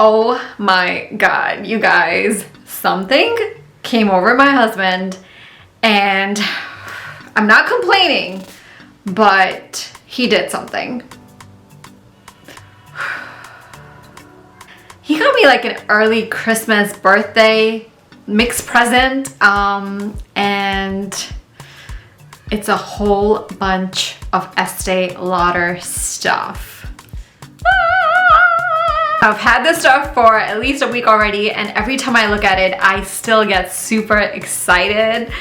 Oh my god, you guys, something came over my husband, and I'm not complaining, but he did something. He got me like an early Christmas birthday mixed present, and it's a whole bunch of Estee Lauder stuff. I've had this stuff for at least a week already, and every time I look at it, I still get super excited.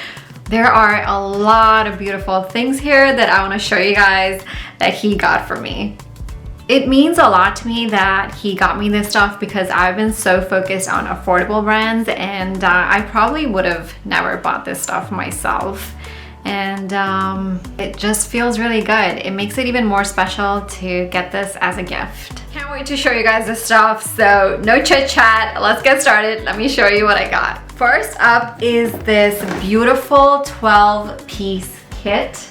There are a lot of beautiful things here that I want to show you guys that he got for me. It means a lot to me that he got me this stuff because I've been so focused on affordable brands, and I probably would have never bought this stuff myself. And it just feels really good. It makes it even more special to get this as a gift. Can't wait to show you guys this stuff, so no chit chat, let's get started. Let me show you what I got. First up is this beautiful 12-piece kit.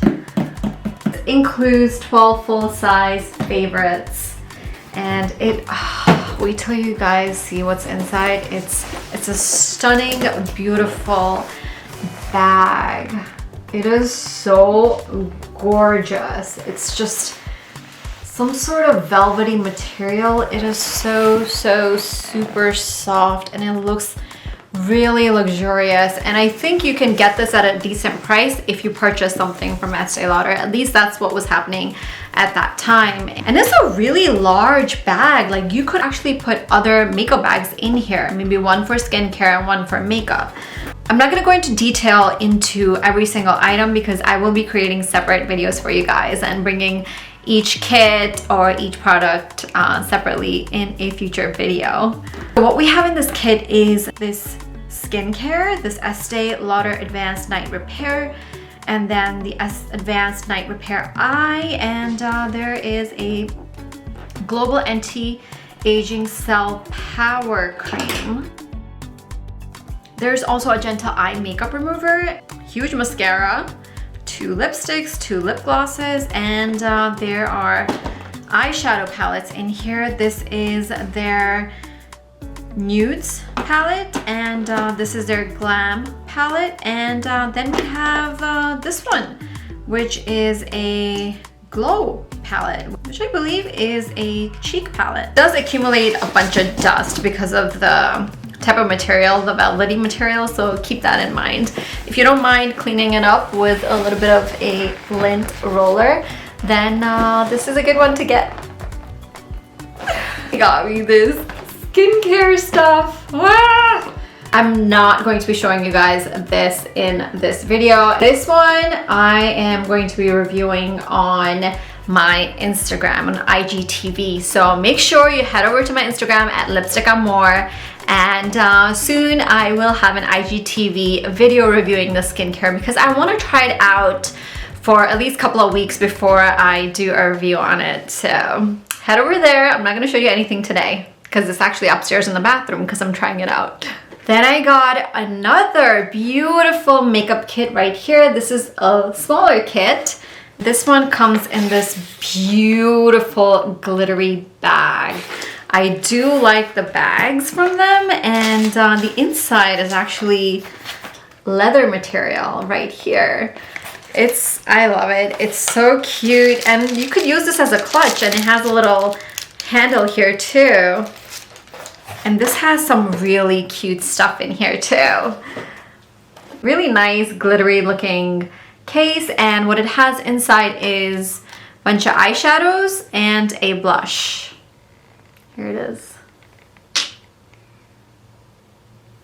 It includes 12 full-size favorites, and it, wait till you guys see what's inside. It's a stunning, beautiful bag. It is so gorgeous. It's just some sort of velvety material. It is so super soft, and it looks really luxurious. And I think you can get this at a decent price if you purchase something from Estee Lauder. At least that's what was happening at that time. And it's a really large bag. Like, you could actually put other makeup bags in here, maybe one for skincare and one for makeup. I'm not going to go into detail into every single item because I will be creating separate videos for you guys and bringing each kit or each product separately in a future video. What we have in this kit is this skincare, this Estee Lauder Advanced Night Repair, and then the Advanced Night Repair Eye, and there is a Global Anti-Aging Cell Power Cream. There's also a gentle eye makeup remover, huge mascara, 2 lipsticks, 2 lip glosses, and there are eyeshadow palettes in here. This is their Nudes palette, and this is their Glam palette, and then we have this one, which is a Glow palette, which I believe is a cheek palette. It does accumulate a bunch of dust because of the type of material, the velvety material, so keep that in mind. If you don't mind cleaning it up with a little bit of a lint roller, then this is a good one to get. He got me this skincare stuff. Ah! I'm not going to be showing you guys this in this video. This one I am going to be reviewing on my Instagram, on IGTV. So make sure you head over to my Instagram at lipstickandmore, and soon I will have an IGTV video reviewing the skincare because I want to try it out for at least a couple of weeks before I do a review on it. So head over there. I'm not going to show you anything today because it's actually upstairs in the bathroom because I'm trying it out. Then I got another beautiful makeup kit right here. This is a smaller kit. This one comes in this beautiful glittery bag. I do like the bags from them, and the inside is actually leather material right here. I love it. It's so cute, and you could use this as a clutch, and it has a little handle here too. And this has some really cute stuff in here too. Really nice glittery looking case, and what it has inside is a bunch of eyeshadows and a blush. Here it is.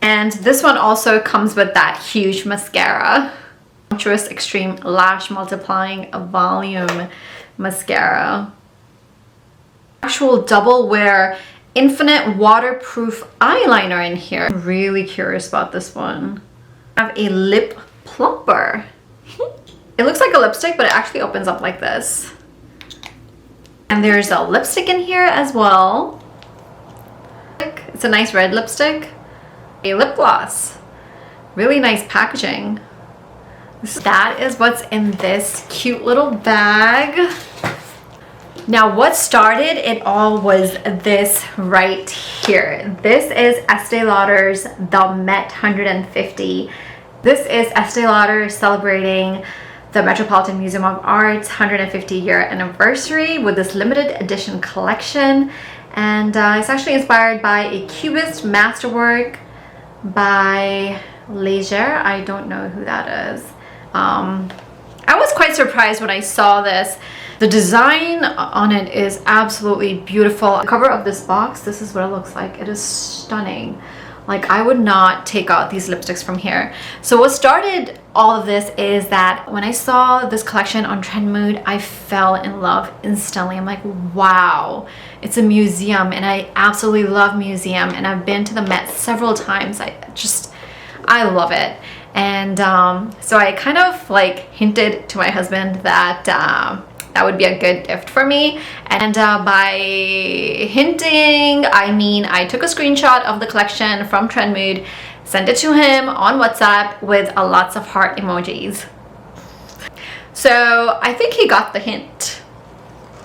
And this one also comes with that huge mascara. Sumptuous Extreme Lash Multiplying Volume Mascara. Actual double wear infinite waterproof eyeliner in here. I'm really curious about this one. I have a lip plumper. It looks like a lipstick, but it actually opens up like this. And there's a lipstick in here as well. It's a nice red lipstick. A lip gloss. Really nice packaging. That is what's in this cute little bag. Now what started it all was this right here. This is Estee Lauder's The Met 150. This is Estee Lauder celebrating the Metropolitan Museum of Art's 150-year anniversary with this limited edition collection. And it's actually inspired by a Cubist masterwork by Leger. I don't know who that is. I was quite surprised when I saw this. The design on it is absolutely beautiful. The cover of this box, this is what it looks like. It is stunning. Like, I would not take out these lipsticks from here. So what started all of this is that when I saw this collection on Trendmood, I fell in love instantly. I'm like, wow, it's a museum, and I absolutely love museum, and I've been to the Met several times. I love it. And so I kind of like hinted to my husband that that would be a good gift for me. And by hinting, I mean I took a screenshot of the collection from Trendmood, sent it to him on WhatsApp with lots of heart emojis. So I think he got the hint.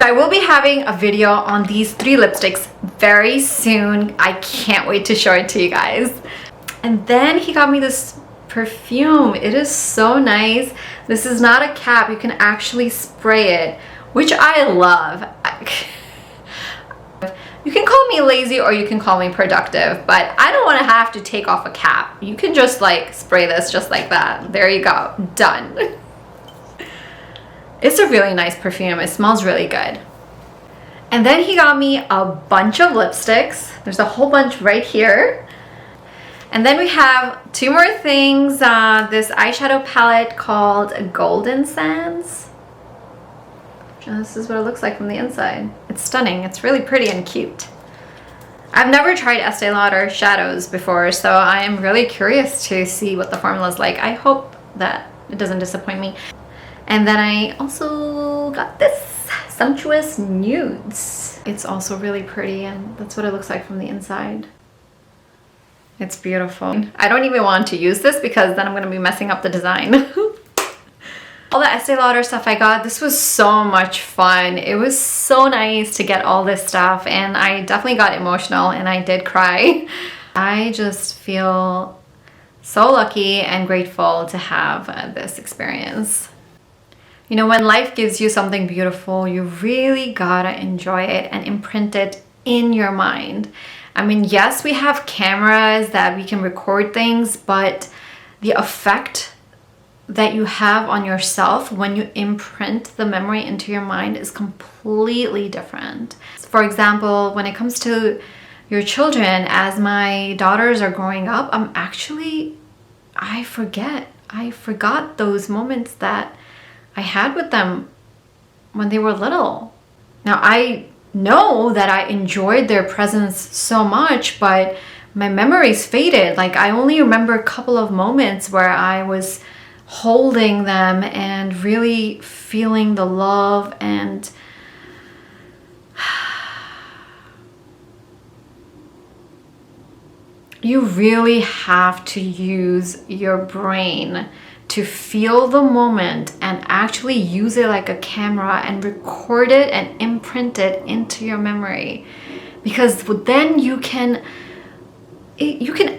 I will be having a video on these 3 lipsticks very soon. I can't wait to show it to you guys. And then he got me this perfume. It is so nice. This is not a cap. You can actually spray it, which I love. You can call me lazy or you can call me productive, but I don't want to have to take off a cap. You can just like spray this just like that. There you go. Done. It's a really nice perfume. It smells really good. And then he got me a bunch of lipsticks. There's a whole bunch right here. And then we have 2 more things. This eyeshadow palette called Golden Sands. And this is what it looks like from the inside. It's stunning. It's really pretty and cute. I've never tried Estee Lauder shadows before, so I am really curious to see what the formula is like. I hope that it doesn't disappoint me. And then I also got this Sumptuous Nudes. It's also really pretty, and that's what it looks like from the inside. It's beautiful. I don't even want to use this because then I'm going to be messing up the design. All the Estee Lauder stuff I got, this was so much fun. It was so nice to get all this stuff, and I definitely got emotional and I did cry. I just feel so lucky and grateful to have this experience. You know, when life gives you something beautiful, you really gotta enjoy it and imprint it in your mind. I mean, yes, we have cameras that we can record things, but the effect that you have on yourself when you imprint the memory into your mind is completely different. For example, when it comes to your children, as my daughters are growing up, I forgot those moments that I had with them when they were little. Now, I know that I enjoyed their presence so much, but my memories faded. Like, I only remember a couple of moments where I was holding them and really feeling the love, and you really have to use your brain to feel the moment and actually use it like a camera and record it and imprint it into your memory, because then you can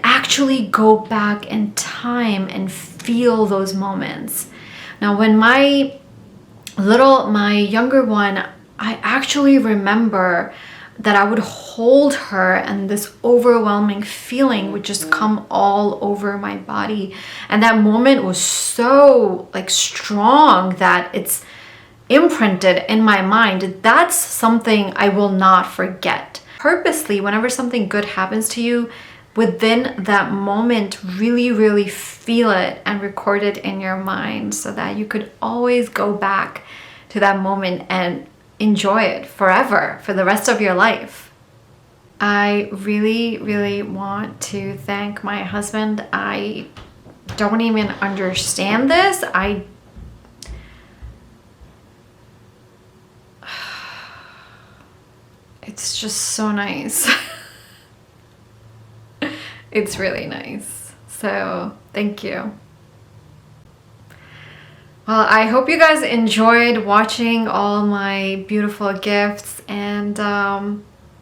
actually go back in time and feel those moments. Now, when my younger one, I actually remember that I would hold her and this overwhelming feeling would just come all over my body. And that moment was so like strong that it's imprinted in my mind. That's something I will not forget. Purposely, whenever something good happens to you, within that moment, really, really feel it and record it in your mind so that you could always go back to that moment and enjoy it forever, for the rest of your life. I really, really want to thank my husband. I don't even understand this. It's just so nice. It's really nice. So thank you. Well, I hope you guys enjoyed watching all my beautiful gifts, and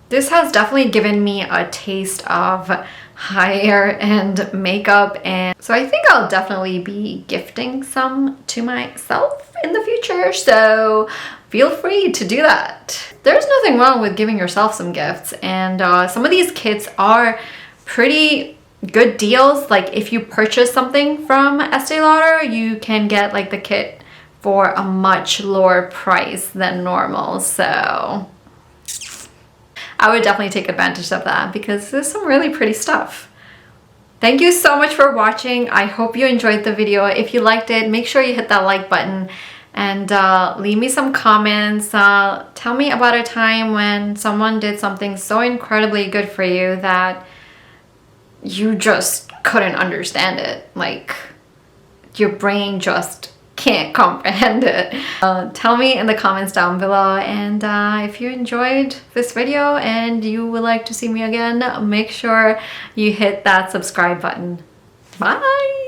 this has definitely given me a taste of higher end makeup, and so I think I'll definitely be gifting some to myself in the future, so feel free to do that. There's nothing wrong with giving yourself some gifts, and some of these kits are pretty good deals. Like if you purchase something from Estee Lauder, you can get like the kit for a much lower price than normal, so I would definitely take advantage of that because there's some really pretty stuff. Thank you so much for watching. I hope you enjoyed the video. If you liked it, make sure you hit that like button and leave me some comments. Tell me about a time when someone did something so incredibly good for you that you just couldn't understand it. Like your brain just can't comprehend it. Tell me in the comments down below, and if you enjoyed this video and you would like to see me again, make sure you hit that subscribe button. Bye!